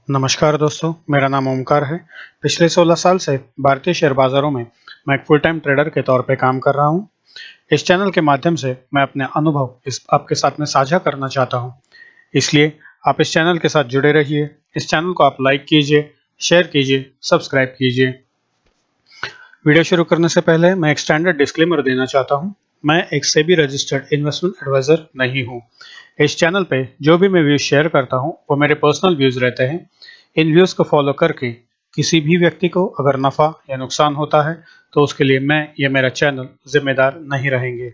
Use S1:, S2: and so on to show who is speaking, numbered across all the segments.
S1: नमस्कार दोस्तों, मेरा नाम ओमकार है। पिछले 16 साल से भारतीय शेयर बाजारों में मैं एक फुल टाइम ट्रेडर के तौर पे काम कर रहा हूँ। इस चैनल के माध्यम से मैं अपने अनुभव आपके साथ में साझा करना चाहता हूँ। इसलिए आप इस चैनल के साथ जुड़े रहिए। इस चैनल को आप लाइक कीजिए, शेयर कीजिए, सब्सक्राइब कीजिए। वीडियो शुरू करने से पहले मैं एक स्टैंडर्ड डिस्क्लेमर देना चाहता हूँ। मैं एक सेबी रजिस्टर्ड इन्वेस्टमेंट एडवाइजर नहीं हूँ। इस चैनल पे जो भी मैं व्यूज शेयर करता हूँ वो मेरे पर्सनल व्यूज रहते हैं। इन व्यूज को फॉलो करके किसी भी व्यक्ति को अगर नफा या नुकसान होता है तो उसके लिए मैं या मेरा चैनल जिम्मेदार नहीं रहेंगे।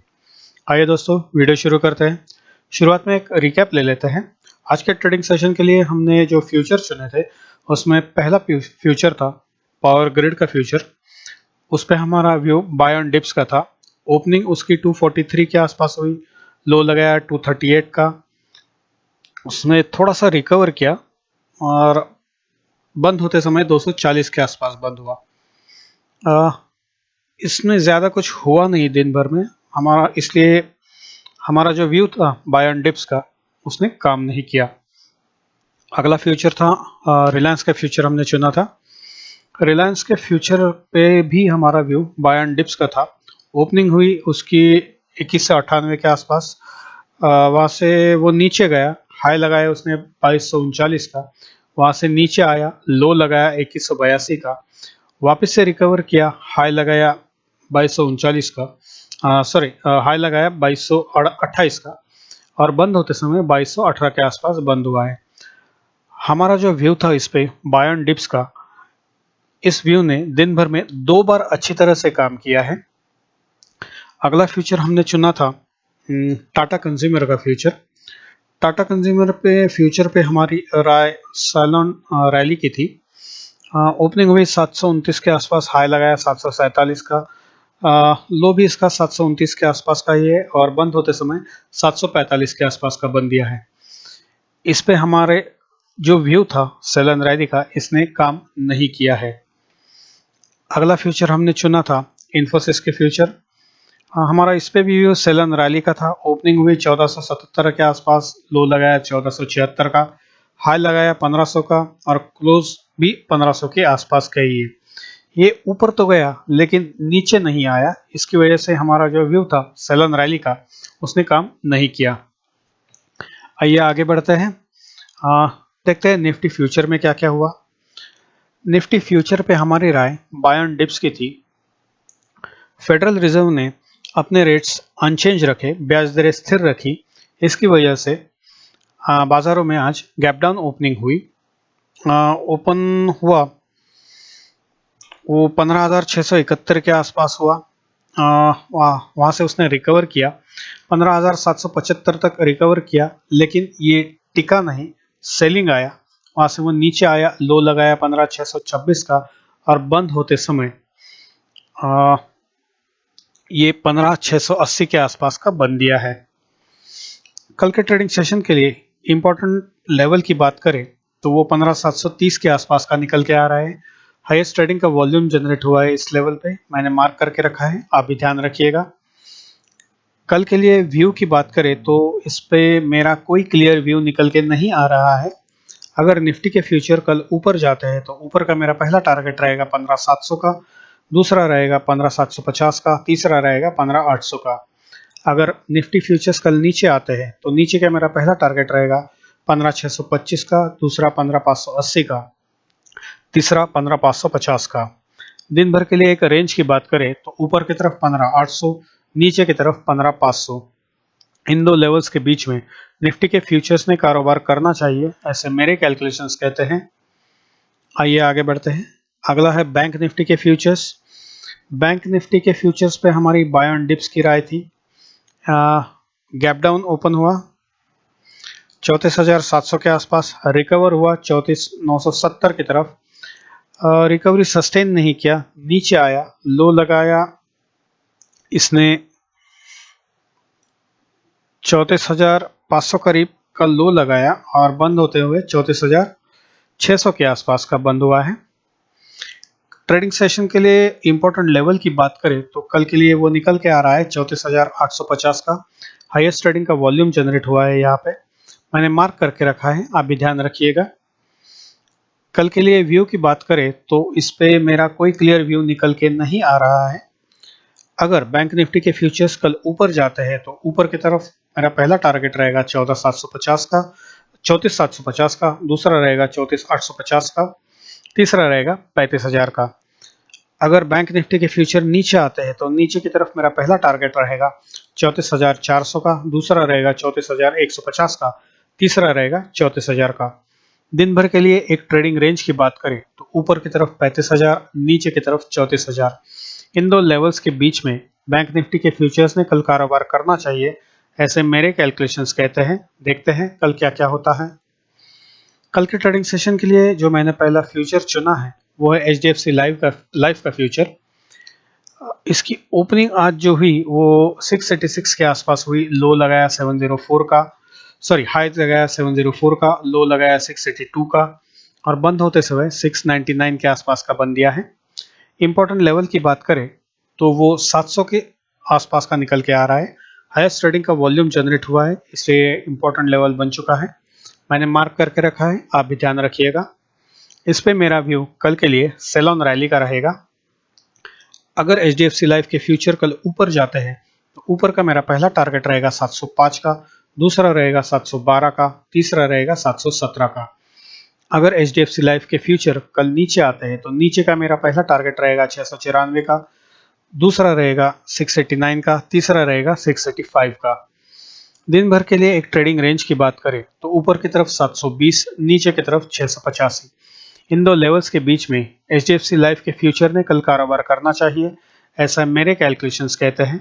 S1: आइए दोस्तों, वीडियो शुरू करते हैं। शुरुआत में एक रिकैप ले लेते हैं। आज के ट्रेडिंग सेशन के लिए हमने जो फ्यूचर चुने थे उसमें पहला फ्यूचर था पावर ग्रिड का फ्यूचर। उस पे हमारा व्यू बाय ऑन डिप्स का था। ओपनिंग उसकी 243 के आसपास हुई, लो लगाया 238 का। उसने थोड़ा सा रिकवर किया और बंद होते समय 240 के आसपास बंद हुआ। इसमें ज़्यादा कुछ हुआ नहीं दिन भर में हमारा, इसलिए हमारा जो व्यू था बाय ऑन डिप्स का उसने काम नहीं किया। अगला फ्यूचर था रिलायंस का फ्यूचर हमने चुना था। रिलायंस के फ्यूचर पे भी हमारा व्यू बाय ऑन डिप्स का था। ओपनिंग हुई उसकी 21 से 98 के आसपास। वहाँ से वो नीचे गया, हाई लगाया उसने 2239 का। वहाँ से नीचे आया, लो लगाया 2182 का। वापस से रिकवर किया, हाई लगाया 2239 का, सॉरी, हाई लगाया 2228 का और बंद होते समय 2218 के आसपास बंद हुआ है। हमारा जो व्यू था इस पे बाय ऑन डिप्स का, इस व्यू ने दिन भर में 2 बार अच्छी तरह से काम किया है। अगला फ्यूचर हमने चुना था टाटा कंज्यूमर का फ्यूचर। टाटा कंज्यूमर पे फ्यूचर पे हमारी राय सैलॉन रैली की थी। ओपनिंग हुई 729 के आसपास, हाई लगाया 747 का। लो भी इसका 729 के आसपास का ही है और बंद होते समय 745 के आसपास का बंद दिया है। इस पे हमारे जो व्यू था सैलॉन रैली का, इसने काम नहीं किया है। अगला फ्यूचर हमने चुना था इन्फोसिस के फ्यूचर। हमारा इस पे भी व्यू सैलॉन रैली का था। ओपनिंग हुई 1477 के आसपास, लो लगाया 1476 का, हाई लगाया 1500 का और क्लोज भी 1500 के आसपास का ही है। ये ऊपर तो गया लेकिन नीचे नहीं आया। इसकी वजह से हमारा जो व्यू था सैलॉन रैली का उसने काम नहीं किया। आइए आगे बढ़ते हैं। देखते हैं निफ्टी फ्यूचर में क्या क्या हुआ। निफ्टी फ्यूचर पे हमारी राय बाय ऑन डिप्स की थी। फेडरल रिजर्व ने अपने रेट्स अनचेंज रखे, ब्याज दरें स्थिर रखी। इसकी वजह से बाजारों में आज गैप डाउन ओपनिंग हुई। ओपन हुआ वो 15,671 के आसपास हुआ। वहाँ से उसने रिकवर किया, 15,775 तक रिकवर किया, लेकिन ये टिका नहीं, सेलिंग आया। वहाँ से वो नीचे आया, लो लगाया 15,626 का और बंद होते समय ये 15,680 के आसपास का बंद दिया है। कल के ट्रेडिंग सेशन के लिए इंपॉर्टेंट लेवल की बात करें तो वो 15,730 के आसपास का निकल के आ रहा है। हाईएस्ट ट्रेडिंग का वॉल्यूम जनरेट हुआ है इस लेवल पे, मैंने मार्क करके रखा है, आप भी ध्यान रखिएगा। कल के लिए व्यू की बात करें तो इस पे मेरा कोई क्लियर व्यू निकल के नहीं आ रहा है। अगर निफ्टी के फ्यूचर कल ऊपर जाते हैं तो ऊपर का मेरा पहला टारगेट रहेगा 15,700 का, दूसरा रहेगा 15,750 का, तीसरा रहेगा 15,800 का। अगर निफ्टी फ्यूचर्स कल नीचे आते हैं तो नीचे का मेरा पहला टारगेट रहेगा 15,625 का, दूसरा 15,580 का, तीसरा 15,550 का। दिन भर के लिए एक रेंज की बात करें तो ऊपर की तरफ 15,800, नीचे की तरफ 15,500। इन दो लेवल्स के बीच में निफ्टी के फ्यूचर्स ने कारोबार करना चाहिए, ऐसे मेरे कैलकुलेशंस कहते हैं। आइए आगे बढ़ते हैं। अगला है बैंक निफ्टी के फ्यूचर्स। बैंक निफ्टी के फ्यूचर्स पे हमारी बाय ऑन डिप्स की राय थी। गैप डाउन ओपन हुआ 34,700 के आसपास, रिकवर हुआ 34,970 की तरफ। रिकवरी सस्टेन नहीं किया, नीचे आया, लो लगाया इसने 34,500 करीब का लो लगाया और बंद होते हुए 34,600 के आसपास का बंद हुआ है। ट्रेडिंग सेशन के लिए इंपॉर्टेंट लेवल की बात करें तो कल के लिए वो निकल के आ रहा है 34,850 का। हाईएस्ट ट्रेडिंग का वॉल्यूम जनरेट हुआ है यहाँ पे, मैंने मार्क करके रखा है, आप भी ध्यान रखिएगा। कल के लिए व्यू की बात करें तो इस पे मेरा कोई क्लियर व्यू निकल के नहीं आ रहा है। अगर बैंक निफ्टी के फ्यूचर्स कल ऊपर जाते हैं तो ऊपर की तरफ मेरा पहला टारगेट रहेगा 14,750 का, 34,750 का, दूसरा रहेगा 34,850 का, तीसरा रहेगा 35,000 का। अगर बैंक निफ्टी के फ्यूचर नीचे आते हैं तो नीचे की तरफ मेरा पहला टारगेट रहेगा 34,400 का, दूसरा रहेगा 34,150 का, तीसरा रहेगा 34,000 का। दिन भर के लिए एक ट्रेडिंग रेंज की बात करें तो ऊपर की तरफ 35,000, नीचे की तरफ 34,000। इन दो लेवल्स के बीच में बैंक निफ्टी के फ्यूचर्स ने कल कारोबार करना चाहिए, ऐसे मेरे कैलकुलेशंस कहते हैं। देखते हैं कल क्या क्या होता है। कल के ट्रेडिंग सेशन के लिए जो मैंने पहला फ्यूचर चुना है वो है HDFC लाइफ का फ्यूचर। इसकी ओपनिंग आज जो हुई वो 686 के आसपास हुई, लो लगाया 704 का, सॉरी हाई लगाया 704 का, लो लगाया 682 का, और बंद होते समय 699 के आसपास का बंद दिया है। इंपॉर्टेंट लेवल की बात करें तो वो 700 के आसपास का निकल के आ रहा है। हाईएस्ट ट्रेडिंग का वॉल्यूम जनरेट हुआ है, इसलिए इंपॉर्टेंट लेवल बन चुका है, मैंने मार्क करके रखा है, आप भी ध्यान रखिएगा। इस पे मेरा व्यू कल के लिए सेल ऑन रैली का रहेगा। अगर HDFC लाइफ के फ्यूचर कल ऊपर जाते हैं तो ऊपर का मेरा पहला टारगेट रहेगा 705 का, दूसरा रहेगा 712 का, तीसरा रहेगा 717 का। अगर HDFC लाइफ के फ्यूचर कल नीचे आते हैं तो नीचे का मेरा पहला टारगेट रहेगा 694 का, दूसरा रहेगा 689 का, तीसरा रहेगा 685 का। दिन भर के लिए एक ट्रेडिंग रेंज की बात करें तो ऊपर की तरफ 720, नीचे की तरफ 685। इन दो लेवल्स के बीच में HDFC लाइफ के फ्यूचर ने कल कारोबार करना चाहिए, ऐसा मेरे कैलकुलेशंस कहते हैं।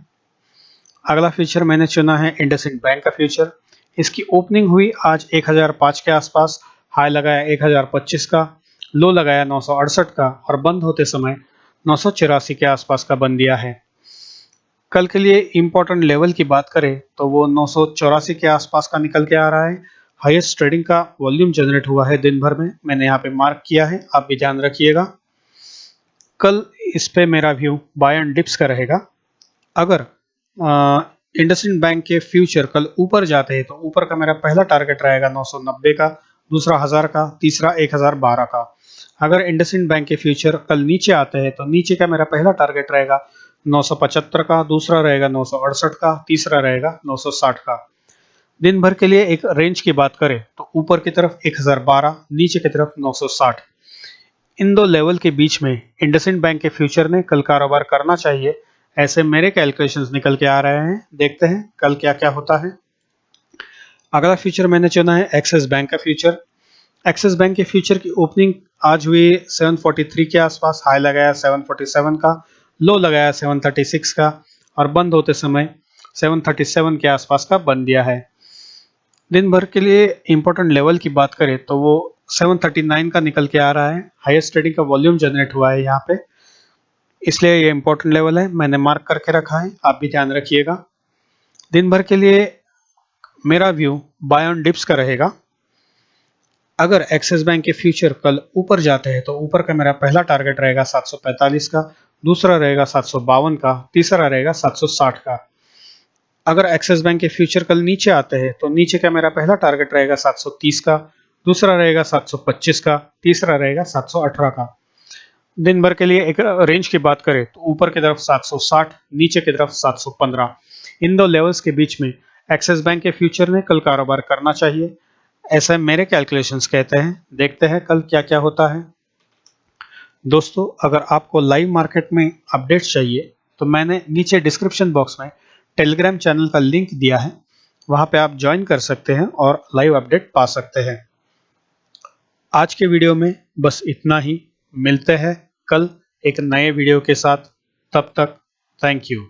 S1: अगला फ्यूचर मैंने चुना है इंडसइंड बैंक का फ्यूचर। इसकी ओपनिंग हुई आज 1005 के आसपास, हाई लगाया 1025 का, लो लगाया 968 का, और बंद होते समय 984 के आसपास का बंद दिया है। कल के लिए इंपॉर्टेंट लेवल की बात करें तो वो 984 के आसपास का निकल के आ रहा है। हाईएस्ट ट्रेडिंग का वॉल्यूम जनरेट हुआ है दिन भर में, मैंने यहाँ पे मार्क किया है, आप भी ध्यान रखिएगा। कल इस पे मेरा व्यू बाय एंड डिप्स का रहेगा। अगर इंडसइंड बैंक के फ्यूचर कल ऊपर जाते हैं तो ऊपर का मेरा पहला टारगेट रहेगा 990 का, दूसरा 1000 का, तीसरा 1012 का। अगर इंडसइंड बैंक के फ्यूचर कल नीचे आते हैं तो नीचे का मेरा पहला टारगेट रहेगा 975 का, दूसरा रहेगा 968 का, तीसरा रहेगा 960 का। दिन भर के लिए एक रेंज की बात करें तो ऊपर की तरफ 1012, नीचे की तरफ 960। इन दो लेवल के बीच में इंडसइंड बैंक के फ्यूचर ने कल कारोबार करना चाहिए, ऐसे मेरे कैलकुलेशंस निकल के आ रहे हैं। देखते हैं कल क्या क्या होता है। अगला फ्यूचर मैंने चुना है एक्सिस बैंक का फ्यूचर। एक्सिस बैंक के फ्यूचर की ओपनिंग आज हुई 743 के आसपास, हाई लगाया 747 का, लो लगाया 736 का, और बंद होते समय 737 के आसपास का बंद दिया है। दिन भर के लिए इंपॉर्टेंट लेवल की बात करें तो वो 739 का निकल के आ रहा है। हाईएस्ट ट्रेडिंग का वॉल्यूम जनरेट हुआ है यहाँ पे, इसलिए ये इंपॉर्टेंट लेवल है, मैंने मार्क करके रखा है, आप भी ध्यान रखिएगा। दिन भर के लिए मेरा व्यू बाय ऑन डिप्स का रहेगा। अगर एक्सिस बैंक के फ्यूचर कल ऊपर जाते हैं तो ऊपर का मेरा पहला टारगेट रहेगा 745 का, दूसरा रहेगा 752 का, तीसरा रहेगा 760 का। अगर एक्सिस बैंक के फ्यूचर कल नीचे आते हैं तो नीचे का मेरा पहला टारगेट रहेगा 730 का, दूसरा रहेगा 725 का, तीसरा रहेगा 718 का। दिन भर के लिए एक रेंज की बात करें तो ऊपर की तरफ 760, नीचे की तरफ 715। इन दो लेवल्स के बीच में एक्सिस बैंक के फ्यूचर ने कल कारोबार करना चाहिए, ऐसा मेरे कैलकुलेशंस कहते हैं। देखते हैं कल क्या क्या होता है। दोस्तों, अगर आपको लाइव मार्केट में अपडेट्स चाहिए तो मैंने नीचे डिस्क्रिप्शन बॉक्स में टेलीग्राम चैनल का लिंक दिया है, वहां पे आप ज्वाइन कर सकते हैं और लाइव अपडेट पा सकते हैं। आज के वीडियो में बस इतना ही, मिलते हैं कल एक नए वीडियो के साथ, तब तक थैंक यू।